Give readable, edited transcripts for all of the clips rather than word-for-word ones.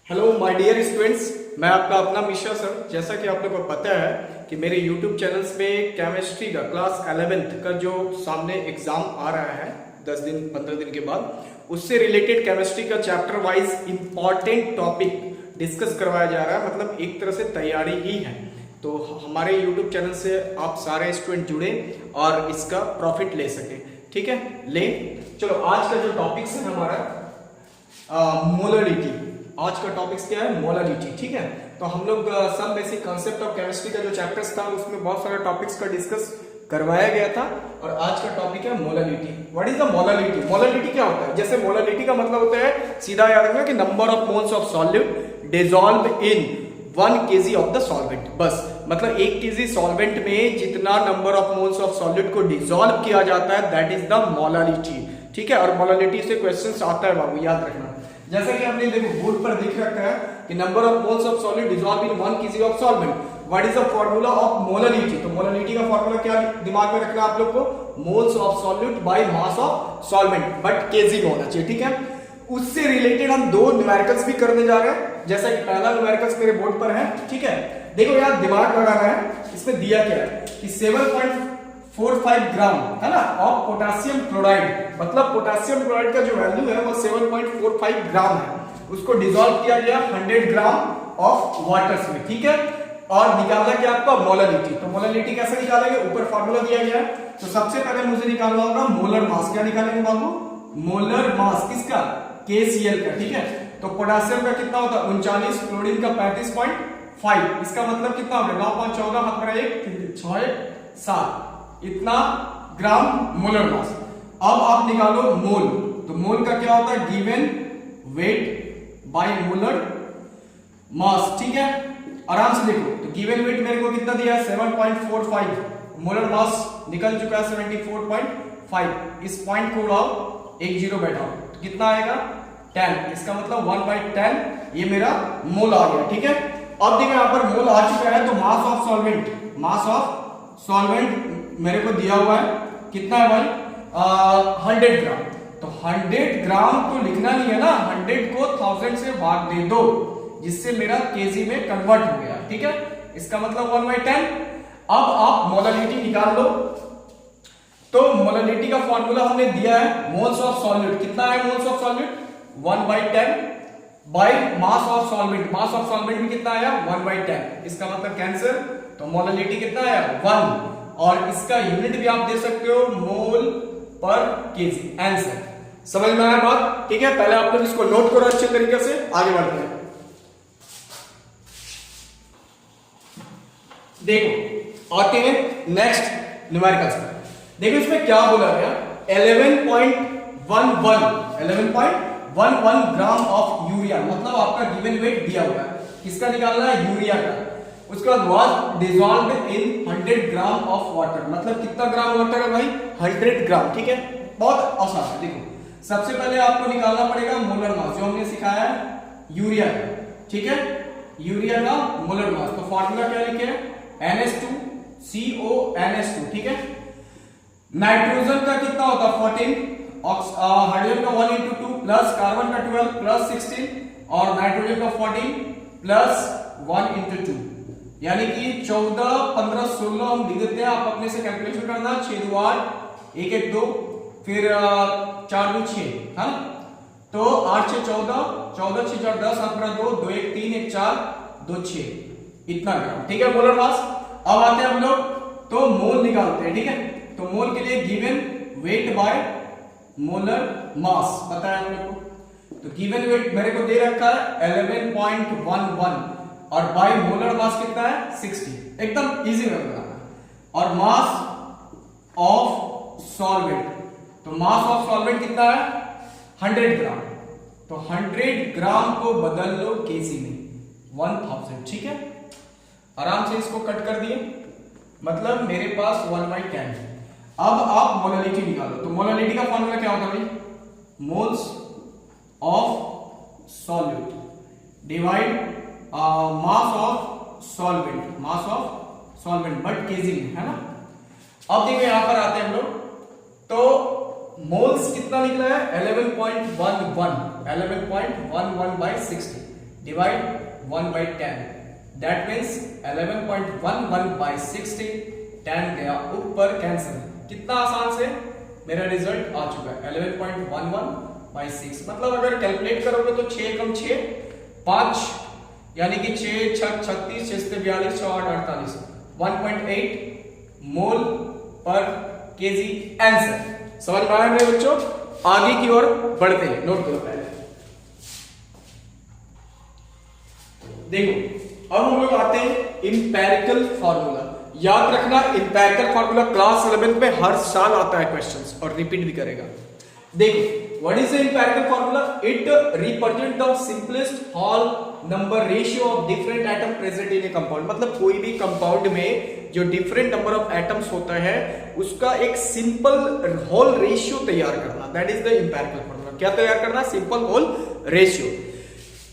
Hello my dear students, मैं आपका अपना मिश्रा सर। जैसा कि आप लोगों को पता है कि मेरे यूट्यूब चैनल्स में केमिस्ट्री का क्लास 11th का जो सामने एग्जाम आ रहा है 10 दिन 15 दिन के बाद, उससे रिलेटेड केमिस्ट्री का chapter wise important topic discuss करवाया जा रहा है। मतलब एक तरह से तैयारी ही है। तो हमारे यूट्यूब चैनल से आप सारे स्टूडेंट जुड़े और इसका प्रॉफिट ले सके। ठीक है, ले चलो आज का जो टॉपिक्स है हमारा मोलरिटी। आज का टॉपिक्स क्या है? मोलरिटी। ठीक है, तो हम लोग सब बेसिक कॉन्सेप्ट ऑफ केमिस्ट्री का जो चैप्टर्स था उसमें बहुत सारे टॉपिक्स का डिस्कस करवाया गया था और आज का टॉपिक है molarity. What is the molarity? Molarity क्या होता है? जैसे मोलरिटी का मतलब होता है, सीधा याद रखना कि number of moles of solute dissolve in 1 kg of the solvent. बस मतलब 1 kg सॉल्वेंट में जितना number of moles of solute को डिसॉल्व किया जाता है दैट इज द मोलरिटी। ठीक है, और मोलरिटी से क्वेश्चंस आता है बाबू, याद रखना। जैसा कि आपने देखो बोर्ड पर दिख रखा है कि number of moles of solid dissolve in 1 kg of solvent. What is the formula of molarity? तो मोलरिटी का फार्मूला क्या दिमाग में रखना आप लोग को? Moles of solute by mass of solvent, but KG में होना चाहिए। ठीक है, उससे रिलेटेड हम दो न्यूमेरिकल्स भी करने जा रहे हैं। जैसा कि पहला न्यूमेरिकल्स मेरे बोर्ड पर है। ठीक है, देखो यार दिमाग लगाना है। इसमें दिया क्या है कि 7.45 ग्राम है ना ऑफ पोटेशियम क्लोराइड। मतलब पोटेशियम क्लोराइड का जो वैल्यू है वो 7.45 ग्राम है। उसको डिसॉल्व किया गया 100 ग्राम ऑफ वाटर में। ठीक है, और निकालना क्या आपका? मोलरिटी। तो मोलरिटी कैसे निकालेंगे? ऊपर फार्मूला दिया गया है। तो सबसे पहले मुझे निकालना होगा मोलर मास। क्या निकालेंगे बाबू? मोलर मास किसका? KCl का। ठीक है, तो पोटेशियम का कितना होता है? 39, क्लोरीन का 35.5। इसका मतलब कितना हो गया? 9 5 14 हाथ में 1 6 7 इतना ग्राम मोलर मास। अब आप निकालो मोल। तो मोल का क्या होता है? Given weight by molar mass. ठीक है, आराम से देखो। तो गिवन वेट मेरे को कितना दिया है? 7.45। मोलर मास निकल चुका है 74.5। इस पॉइंट को उड़ाओ, एक जीरो बैठाओ, तो कितना आएगा? 10। इसका मतलब 1/10 ये मेरा मोल आ गया। ठीक है, अब देखो यहां पर मोल आ चुका है। तो mass of solvent, mass of solvent मेरे को दिया हुआ है कितना है भाई? 100 ग्राम। तो 100 ग्राम तो लिखना नहीं है ना, 100 को 1000 से भाग दे दो, जिससे मेरा केजी में कन्वर्ट हो गया। ठीक है, इसका मतलब 1/10। अब आप मोलरिटी निकाल लो। तो मोलरिटी का फॉर्मूला हमने दिया है मोल्स ऑफ सॉल्यूट। कितना है moles of solute? 1/10 by mass of solvent. Mass of solvent में कितना आया? 1/10। इसका मतलब कैंसिल। तो मोलरिटी कितना आया? 1। और इसका यूनिट भी आप दे सकते हो मोल पर केजी। आंसर समझ में आया बात? ठीक है, पहले आप लोग इसको नोट करो अच्छे तरीके से, आगे बढ़ते हैं। देखो आते हैं नेक्स्ट न्यूमेरिकल्स पर। देखो इसमें क्या बोला गया? 11.11 ग्राम ऑफ यूरिया। मतलब आपका गिवन वेट दिया हुआ है, किसका निकालना है? यूरिया का। उसके बाद was dissolved in 100 gram of water. मतलब कितना ग्राम वाटर है भाई? 100 ग्राम। ठीक है, बहुत आसान है। देखो सबसे पहले आपको निकालना पड़ेगा मोलर मास, जो हमने सिखाया है यूरिया का। ठीक है, यूरिया का मोलर मास। तो फार्मूला क्या लिखे हैं? NH2CONH2। ठीक है, नाइट्रोजन का कितना होता है? 14, हाइड्रोजन का 1 into 2 प्लस कार्बन का 12 प्लस 16 और नाइट्रोजन का 14 प्लस 1 into 2, यानी कि 14 15 16 हम लिख देते हैं। आप अपने से कैलकुलेशन करना। 6 2 8 1 1 2 फिर 4 2 6 है ना। तो 8 6 14 14 6 4 10 8 2 2 1 3 1 4 2 6 इतना ग्राम। ठीक है, मोलर मास। अब आते हैं हम लोग तो मोल निकालते हैं। ठीक है, तो मोल के लिए given weight by molar mass पता है हम लोग को। तो गिवन वेट मेरे को दे रखा है 11.11 और बाय मोलर मास कितना है? 60। एकदम इजी में बनाना। और मास ऑफ सॉल्वेंट, तो मास ऑफ सॉल्वेंट कितना है? 100 ग्राम। तो 100 ग्राम को बदल लो केजी में 1000। ठीक है, आराम से इसको कट कर दिए, मतलब मेरे पास 1/10। अब आप मोलरिटी निकालो। तो मोलरिटी का फॉर्मूला क्या होता है भाई? Moles of solute divide mass of solvent, mass of solvent but KG में, है ना। अब देखो यहां पर आते हैं हम लोग। तो मोल्स कितना निकला है? 11.11 11.11 by 60 divide 1/10, that means 11.11 by 60, 10 गया ऊपर कैंसिल। कितना आसान से मेरा रिजल्ट आ चुका है 11.11 by 6। मतलब अगर कैलकुलेट करोगे तो 6 कम 6 5, यानी कि 6 6 36, 6 से 42, 6 8 48, 1.8 मोल पर केजी आंसर। समझ में आया मेरे बच्चों? आगे की ओर बढ़ते हैं, नोट करो पहले। देखो अब हम लोग आते हैं इंपेरिकल फार्मूला। याद रखना इंपेरिकल फार्मूला क्लास 11 में हर साल आता है क्वेश्चंस, और रिपीट भी करेगा। देखो what is the empirical formula? It represent the simplest whole number ratio of different atom present in A compound. मतलब कोई भी कंपाउंड में जो डिफरेंट नंबर ऑफ एटम्स होता है उसका एक सिंपल होल रेशियो तैयार करना, that is the empirical formula. क्या तैयार करना? Simple whole ratio.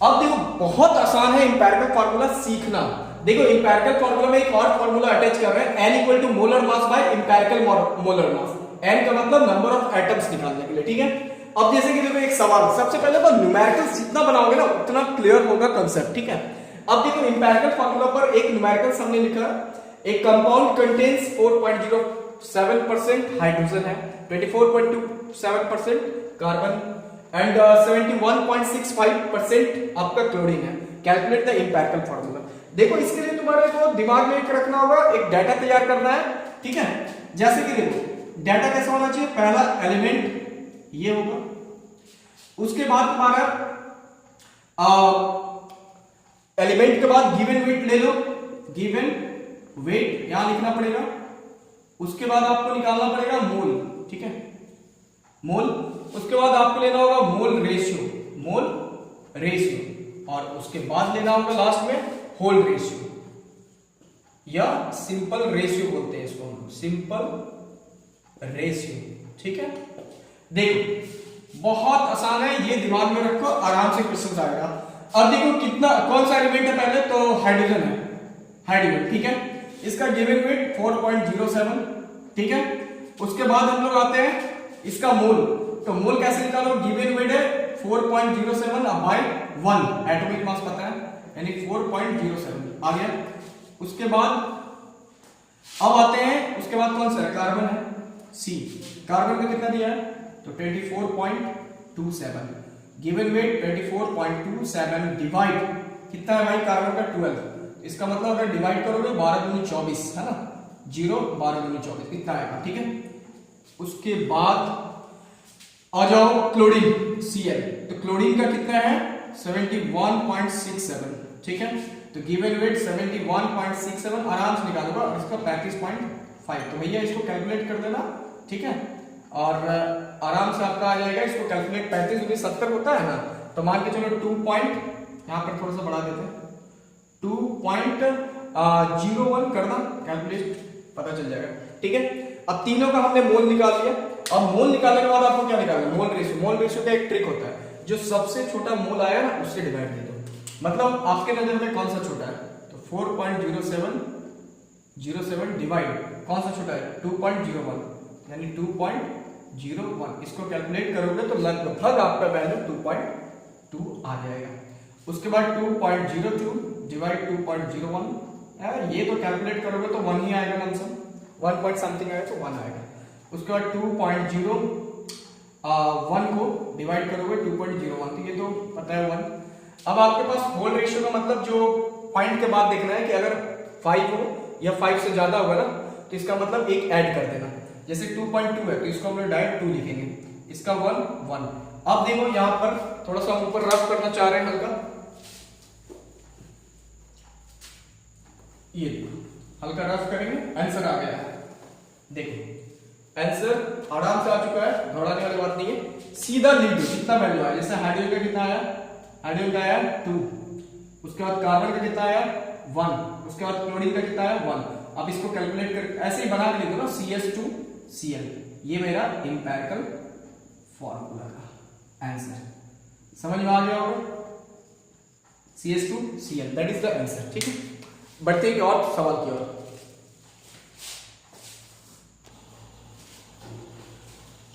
अब देखो बहुत आसान है इंपेरिकल फार्मूला सीखना। देखो इंपेरिकल फार्मूला में एक और फार्मूला अटैच कर रहे हैं, n equal to molar mass by empirical molar mass. n का मतलब नंबर ऑफ एटम्स निकालने के लिए, ठीक है। अब जैसे कि देखो एक सवाल, सबसे पहले तो न्यूमेरिकल जितना बनाओगे ना उतना क्लियर होगा कांसेप्ट, ठीक है। अब देखो इंपेरिकल फार्मूला पर एक न्यूमेरिकल हमने लिखा, एक कंपाउंड कंटेन्स 4.07% हाइड्रोजन है, 24.27% कार्बन एंड 71.65% आपका क्लोरीन है। Calculate the empirical formula. देखो इसके लिए तुम्हारे को दिमाग में एक रखना होगा, एक डाटा तैयार करना है, ठीक है। जैसे कि देखो डाटा कैसा होना चाहिए? पहला एलिमेंट ये होगा, उसके बाद तुम्हारा एलिमेंट के बाद गिवन वेट ले लो, गिवन वेट यहां लिखना पड़ेगा। उसके बाद आपको निकालना पड़ेगा मोल, ठीक है, मोल। उसके बाद आपको लेना होगा मोल रेशियो, मोल रेशियो, और उसके बाद लेना होगा लास्ट में होल रेशियो, या सिंपल रेशियो बोलते हैं इसको हम, सिंपल रेशियो, ठीक है। देखो बहुत आसान है, ये दिमाग में रखो, आराम से क्वेश्चन आएगा। अब देखो कितना, कौन सा एलिमेंट है? पहले तो हाइड्रोजन है, हाइड्रोजन, ठीक है। इसका गिवन वेट 4.07, ठीक है। उसके बाद हम लोग आते हैं इसका मोल, तो मोल कैसे निकालो? गिवन वेट है 4.07 बाय 1, एटॉमिक मास पता है, यानी 4.07 आ गया। उसके बाद अब आते हैं, उसके बाद कौन सा है? कार्बन है, सी। कार्बन का कितना दिया है? तो 24.27, गिवन वेट 24.27 डिवाइड कितना है भाई? कार्बन का 12। इसका मतलब अगर डिवाइड करोगे 12 दूनी 24 है ना, 0 12 दूनी 24 इतना आएगा, ठीक है। उसके बाद आ जाओ क्लोरीन, Cl। तो क्लोरीन का कितना है? 71.67, ठीक है। तो गिवन वेट 71.67 आराम से निकालूंगा, इसका 35.5। तो भैया इसको कैलकुलेट कर देना, ठीक है, और आराम से आपका आ जाएगा। इसको कैलकुलेट 35 क्योंकि 70 होता है ना, तो मान के चलो 2 पॉइंट, यहां पर थोड़ा सा बढ़ा देते हैं, 2.01 करना, कैलकुलेट पता चल जाएगा, ठीक है। अब तीनों का हमने मोल निकाल लिया। अब मोल निकालने के बाद आपको क्या निकालना? Mole ratio. मोल रेशियो का एक ट्रिक होता है, जो सबसे छोटा मोल आया ना उससे डिवाइड कर दो। मतलब आपके नजर में कौन सा छोटा है? तो 4.07 डिवाइड कौन सा छोटा है? 2.01, यानी 2.01। इसको कैलकुलेट करोगे तो लगभग आपका वैल्यू 2.2 आ जाएगा। उसके बाद 2.02 डिवाइड 2.01, ये तो कैलकुलेट करोगे तो 1 ही आएगा, आंसर 1 पॉइंट समथिंग आएगा तो 1 आएगा। उसके बाद 2.01 को डिवाइड करोगे 2.01, तो ये तो पता है 1। अब आपके पास होल रेशियो का मतलब जो पॉइंट के बाद देखना है कि अगर 5 हो या 5 से ज्यादा होगा ना, तो इसका मतलब एक ऐड कर देना। जैसे 2.2 है तो इसको हम लोग डायरेक्ट 2 लिखेंगे, इसका 1 1। अब देखो यहां पर थोड़ा सा ऊपर रफ करना चाह रहे हैं हल्का, ये हल्का रफ करेंगे, आंसर आ गया है। देखो आंसर आराम से आ चुका है, घबराने वाली बात नहीं है, सीधा लिख दो कितना वैल्यू आया। जैसे हाइड्रोजन का कितना आया? हाइड्रोजन का आया 2, उसके बाद कार्बन का कितना आया 1, उसके बाद क्लोरीन का कितना आया 1। अब इसको कैलकुलेट कर ऐसे ही बना के लिख दो ना, CH2Cl। ये मेरा इंपेरिकल फॉर्मूला का आंसर समझ में आ गया होगा, CH2Cl that is the answer, ठीक है। बढ़ते हैं और सवाल की ओर।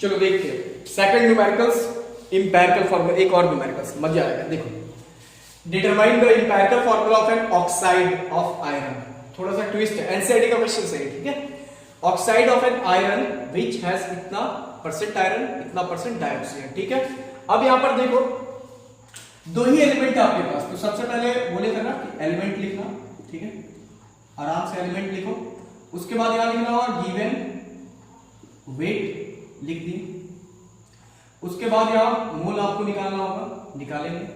चलो देखते हैं सेकंड न्यूमेरिकल्स, इंपेरिकल फॉर्मूला, एक और न्यूमेरिकल्स, मजा आएगा। देखो determine the empirical formula of N oxide of iron. थोड़ा सा ट्विस्ट है, एनसीईआरटी का क्वेश्चन है, ठीक है। Oxide of an iron which has इतना परसेंट आयरन, इतना परसेंट डाइऑक्साइड, ठीक है। अब यहां पर देखो दो ही एलिमेंट है आपके पास, तो सबसे पहले बोले थे ना कि एलिमेंट लिखना, ठीक है, आराम से एलिमेंट लिखो। उसके बाद यहां लिखना होगा गिवन वेट, लिख दी। उसके बाद यहां मोल आपको निकालना होगा, निकालेंगे।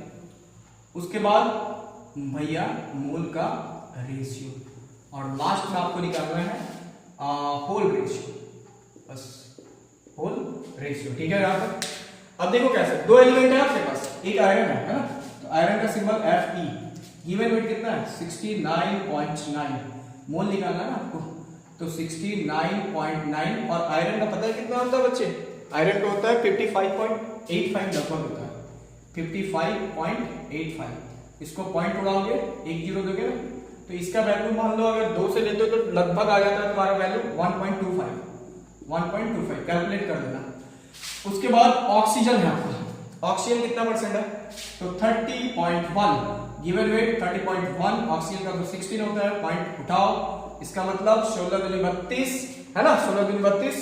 उसके बाद भैया मोल का रेशियो, और लास्ट में आपको निकालना है होल रेशियो, बस होल रेशियो, ठीक है। यहां पर अब देखो कैसे, दो एलिमेंट है आपके पास, एक आयरन है ना, तो आयरन का सिंबल Fe, गिवन वेट कितना है 69.9, मोल निकालना है ना आपको, तो 69.9, और आयरन का पता है कितना होता है बच्चे, आयरन का होता है 55.85 लगभग होता है, 55.85। इसको पॉइंट उड़ाओगे, एक जीरो दोगे ना, तो इसका वैल्यू मान लो अगर 2 से लेते हो तो लगभग आ जाता है तुम्हारा वैल्यू 1.25 कैलकुलेट कर देना। उसके बाद ऑक्सीजन है आपका, ऑक्सीजन कितना परसेंट है, तो 30.1, गिवन वेट 30.1, ऑक्सीजन का तो 16 होता है, पॉइंट उठाओ, इसका मतलब 16 दूनी 32 है ना, 16 दूनी 32,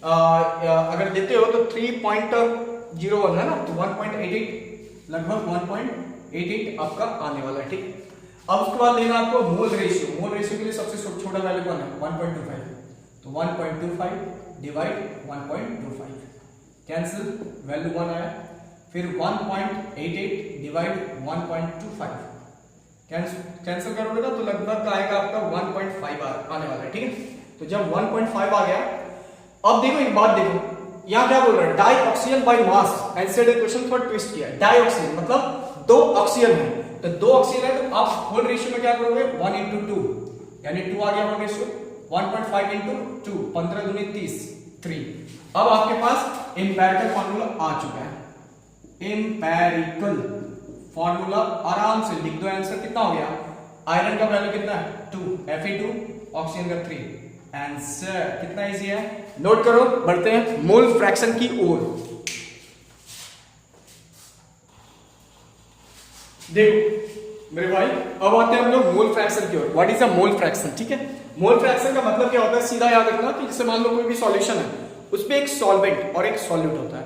अगर देते हो तो 3.01 है ना, तो 1.88, लगभग 1.88 आपका आने वाला है, ठीक। अब उसके बाद लेना आपको मोल रेशियो, मोल रेशियो के लिए सबसे छोटा वैल्यू कौन है 1.25, तो 1.25 डिवाइड 1.25, कैंसिल, वैल्यू 1 आया। फिर 1.88 डिवाइड 1.25, कैंसिल करोगे ना तो लगभग आएगा आपका 1.5 आने वाला है, ठीक है। तो जब 1.5 आ गया, अब देखो एक बात देखो, यहां क्या बोल रहा है, die oxygen by mass, NCERT question थोड़ा ट्विस्ट किया है, डाई ऑक्सीजन मतलब दो ऑक्सीजन है, तो दो ऑक्सीजन है तो आप होल रेशियो में क्या करोगे 1:2, यानी 2 आ गया होल रेशियो, 1.5 into 2, 15 दूनी 30, 3। अब आपके पास एम्पिरिकल फार्मूला आ चुका है, एम्पिरिकल फार्मूला आराम से लिख दो, आंसर कितना हो गया, आयरन का वैल्यू कितना है 2, Fe2, ऑक्सीजन का 3, आंसर कितना इजी है, नोट करो। बढ़ते हैं मोल फ्रैक्शन की ओर। देखो मेरे भाई, अब आते हैं हम लोग मोल फ्रैक्शन की ओर। What is a mole fraction, ठीक है। मोल फ्रैक्शन का मतलब क्या होता है, सीधा याद रखना कि जैसे मान लो कोई भी सॉल्यूशन है, उसमें एक सॉल्वेंट और एक सॉल्यूट होता है,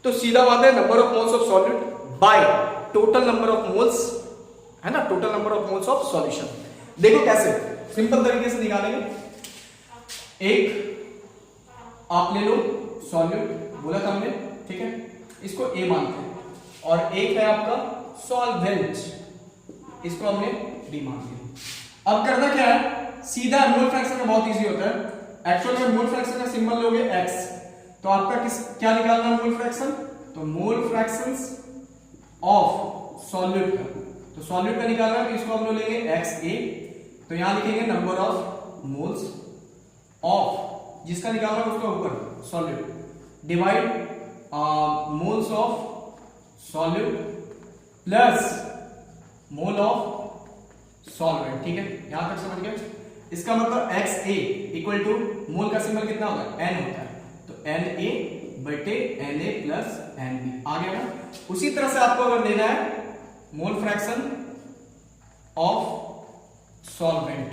तो सीधा बात है number of moles of solute by total number of moles, है ना, total number of moles of solution. देखो कैसे, सिंपल तरीके से निकालेंगे। एक आप ले लो सॉल्यूट, बोला था हमने, ठीक है, इसको A मानते हैं, और एक है आपका सॉल्वेंट, इसको हमने D मान लिया। अब करना क्या है, सीधा मोल फ्रैक्शन का बहुत इजी होता है। एक्चुअल में मोल फ्रैक्शन का सिंबल लोगे X, तो आपका क्या निकालना है मोल फ्रैक्शन, तो मोल फ्रैक्शंस ऑफ सॉल्यूट का, तो सॉल्यूट का निकालना है, तो इसको हम लोग लेंगे XA, तो यहां लिखेंगे नंबर ऑफ मोल्स ऑफ, जिसका निकालना है उसका ऊपर solute, divide moles of solute plus mole of solvent, ठीक है, यहां तक समझ गए। इसका मतलब XA इक्वल टू मोल का सिंबल कितना होता है N होता है, तो Na बटे Na प्लस Nb आ गया ना। उसी तरह से आपको अगर लेना है मोल फ्रैक्शन ऑफ सॉल्वेंट,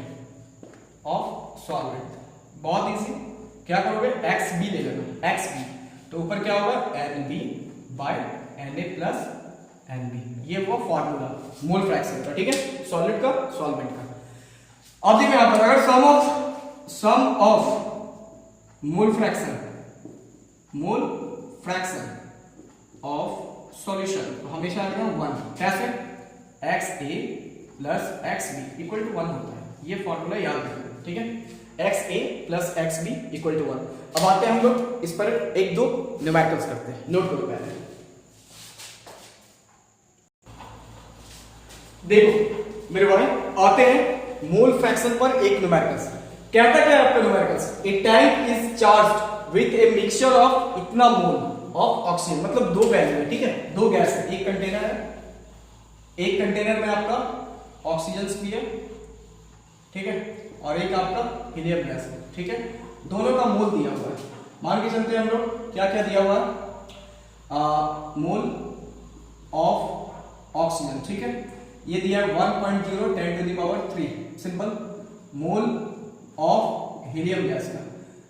बहुत इजी, क्या करोगे XB ले लेना, XB, तो ऊपर क्या होगा Nb bye Na plus Nb, ये वो फॉर्मूला मोल फ्रैक्शन का, ठीक है, सॉलिड का सॉल्वेंट का। अब देखिए यहां पर अगर सम of mole fraction of solution, तो हमेशा आएगा 1, कैसे, XA plus XB equal to 1 होता है, ये फॉर्मूला याद रखना, ठीक है, XA plus XB equal to 1। अब आते हैं हम लोग इस पर एक दो न्यूमेरिकल्स करते हैं, नोट करो पहले। देखो मेरे भाई, आते हैं मोल फ्रैक्शन पर एक न्यूमेरिकल्स। कहता क्या है आपका numericals, A tank is charged with a mixture of इतना मोल ऑफ ऑक्सीजन, मतलब दो वैल्यू है, ठीक है, दो गैस है, एक कंटेनर है, एक कंटेनर में आपका ऑक्सीजन भी है, ठीक है, और एक आपका हीलियम गैस है, ठीक है, दोनों का मोल दिया हुआ है। मान के चलते हैं हम लोग क्या क्या दिया हुआ है, मोल ऑफ ऑक्सीजन, ठीक है, ये दिया है 1.0 10 to the power 3 simple mole of helium gas का।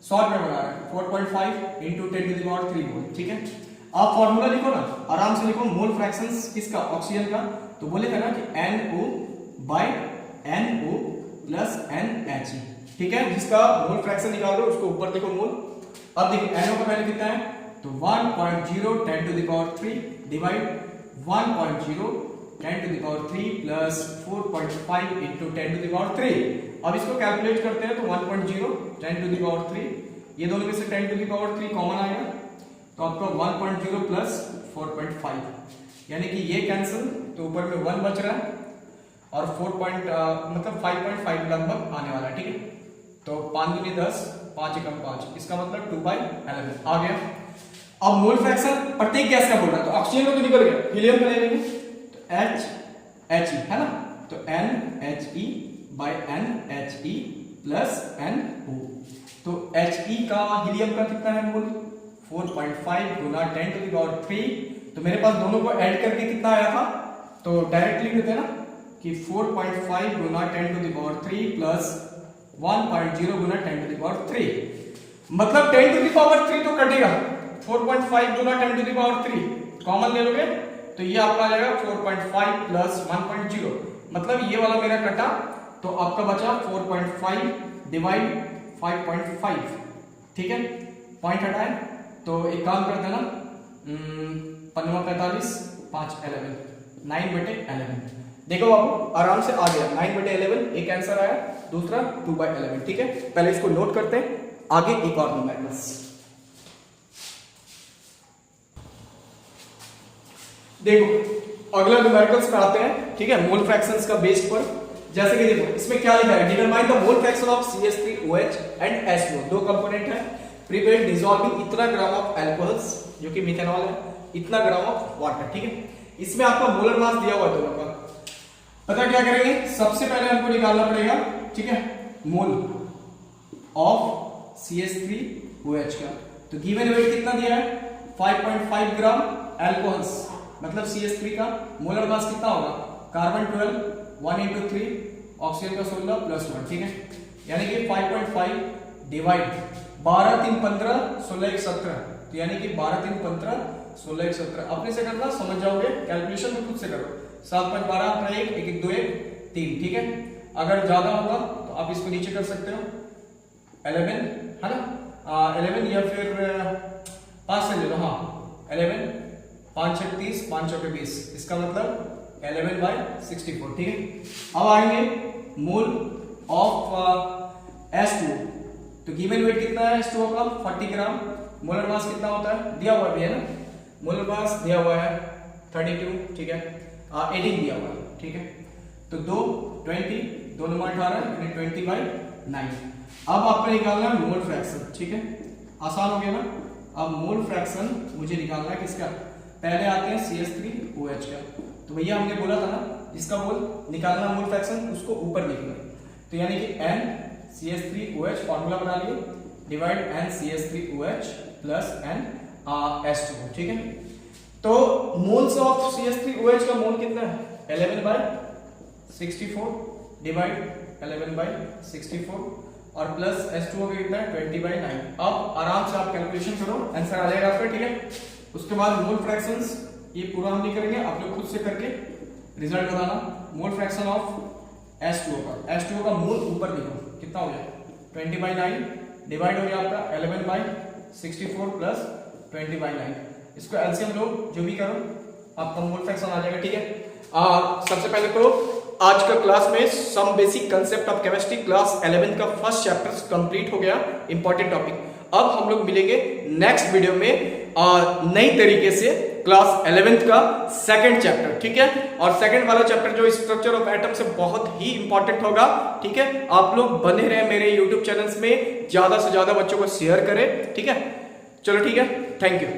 शॉर्ट में बना रहा है 4.5 इंटू 10 टू द पावर 3 मोल। ठीक है, आप फॉर्मूला लिखो ना, आराम से लिखो मोल फ्रैक्शंस किसका, ऑक्सीजन का। तो बोले थे ना कि NO bye NO plus NHE। ठीक है, जिसका मोल फ्रैक्शन निकाल दो उसको ऊपर देखो मोल। अब देखो NO का वैल्यू कितना है, तो 1.0 10 to the power 3 divide 1.0 10 to the power 3 plus 4.5 into 10 to the power 3। अब इसको कैलकुलेट करते हैं तो 1.0 10 टू द पावर 3, ये दोनों में से 10 टू द पावर 3 कॉमन आएगा तो आपका 1.0 प्लस 4.5, यानी कि ये कैंसिल तो ऊपर में 1 बच रहा है और मतलब 5.5 लगभग आने वाला है। ठीक है, तो 5 दूनी 10, 5 एकम 5, इसका मतलब 2/11 आ गया। अब मोल फ्रैक्शन प्रत्येक गैस का बोल रहा है, तो ऑक्सीजन का तो निकल गया, हीलियम का ले लेंगे तो HHE है ना, तो NHE bye NHE plus NO। तो HE का हीलियम का कितना है मोल, 4.5 गुना 10 टू द पावर 3। तो मेरे पास दोनों को ऐड करके कितना आया था, तो डायरेक्टली लिखते हैं ना कि 4.5 गुना 10 to the power 3 plus 1.0 Guna 10 to the power 3, मतलब 10 टू द पावर 3 तो कटेगा, 4.5 गुना 10 टू द पावर 3 कॉमन ले लोगे तो ये आपका आ जाएगा 4.5 प्लस 1.0, मतलब ये वाला मेरा कटा तो आपका बचा 4.5 डिवाइड 5.5। ठीक है, पॉइंट हटाए तो एक काम करते हैं ना, 45 5 11 9/11। देखो बाबू आराम से आ गया 9/11, एक आंसर आया, दूसरा 2/11। ठीक है, पहले इसको नोट करते हैं, आगे एक और न्यूमेरिकल्स देखो। अगला न्यूमेरिकल्स पे आते हैं। ठीक है, मोल फ्रैक्शंस का बेस पर, जैसे कि देखो इसमें क्या लिखा है, determine the mole fraction of CH3OH and H2O। दो कंपोनेंट है, प्रिपेयर डिसॉल्विंग इतना ग्राम ऑफ अल्कोहल्स जो कि मिथेनॉल है, इतना ग्राम ऑफ वाटर। ठीक है, इसमें आपका मोलर मास दिया हुआ है दोनों का। पता क्या करेंगे, सबसे पहले हमको निकालना पड़ेगा, ठीक है, मोल ऑफ CH3OH का। तो गिवन वेट कितना दिया है, 5.5 ग्राम अल्कोहल्स, मतलब CH3 का मोलर मास कितना होगा, कार्बन 12 1 into 3, ऑक्सीजन का 16 प्लस 1। ठीक है, यानी कि 5.5 डिवाइड 12 3 15 16 1 17, तो यानी कि 12 3 15 16 1 17। अपने से करना, समझ जाओगे, कैलकुलेशन तो खुद से करो। 7 5 12 अपना 1 1 1 2 1 3। ठीक है, अगर ज्यादा होगा तो आप इसको नीचे कर सकते हो, 11 है ना, 11 या फिर 5 से ले लो, हाँ 11 5 6 30 5 चौके 20, इसका मतलब 11/64। ठीक है, अब आएंगे मोल ऑफ H2O। तो गिवन वेट कितना है H2O का, 40 ग्राम। मोलर मास कितना होता है, दिया हुआ भी है ना, मोलर मास दिया हुआ है 32। ठीक है, 18 दिया हुआ है। ठीक है, तो 2 20 2 नंबर 18 यानी 20/9। अब आपको निकालना है मोल फ्रैक्शन। ठीक है, आसान हो गया ना। अब मोल फ्रैक्शन मुझे निकालना है किसका, पहले आते हैं CH3OH का। तो भैया हमने बोला था ना, जिसका मोल निकालना मोल फ्रैक्शन उसको ऊपर लिखना, तो यानी कि NCH3OH फॉर्मूला बना लिए, डिवाइड NCH3OH प्लस NH2O। ठीक है, तो मोल्स ऑफ CH3OH का मोल कितना है, 11/64 डिवाइड 11/64 और प्लस H2O का कितना है, 20/9। अब आराम से आप कैलकुलेशन करो, आंसर आ जाएगा आपका। ठीक है, उसके बाद मोल फ्रैक्शंस ये पूरा हम नहीं करेंगे, आप लोग खुद से करके रिजल्ट बताना। मोल फ्रैक्शन ऑफ H2O का, H2O का मोल ऊपर लिखो, कितना हो गया 20/9 डिवाइड हो गया आपका 11/64 प्लस 20/9। इसको एलसीएम लो, जो भी करो आपका मोल फ्रैक्शन आ जाएगा। ठीक है, सबसे पहले तो आज का क्लास में some basic concept of chemistry class 11 का फर्स्ट चैप्टर कंप्लीट हो गया, इंपॉर्टेंट टॉपिक। अब हम लोग मिलेंगे नेक्स्ट वीडियो में नई तरीके से क्लास 11th का सेकंड चैप्टर। ठीक है, और सेकंड वाला चैप्टर जो स्ट्रक्चर ऑफ एटम से बहुत ही इंपॉर्टेंट होगा। ठीक है, आप लोग बने रहे मेरे यूट्यूब चैनल्स में, ज्यादा से ज्यादा बच्चों को शेयर करें। ठीक है, चलो ठीक है, थैंक यू।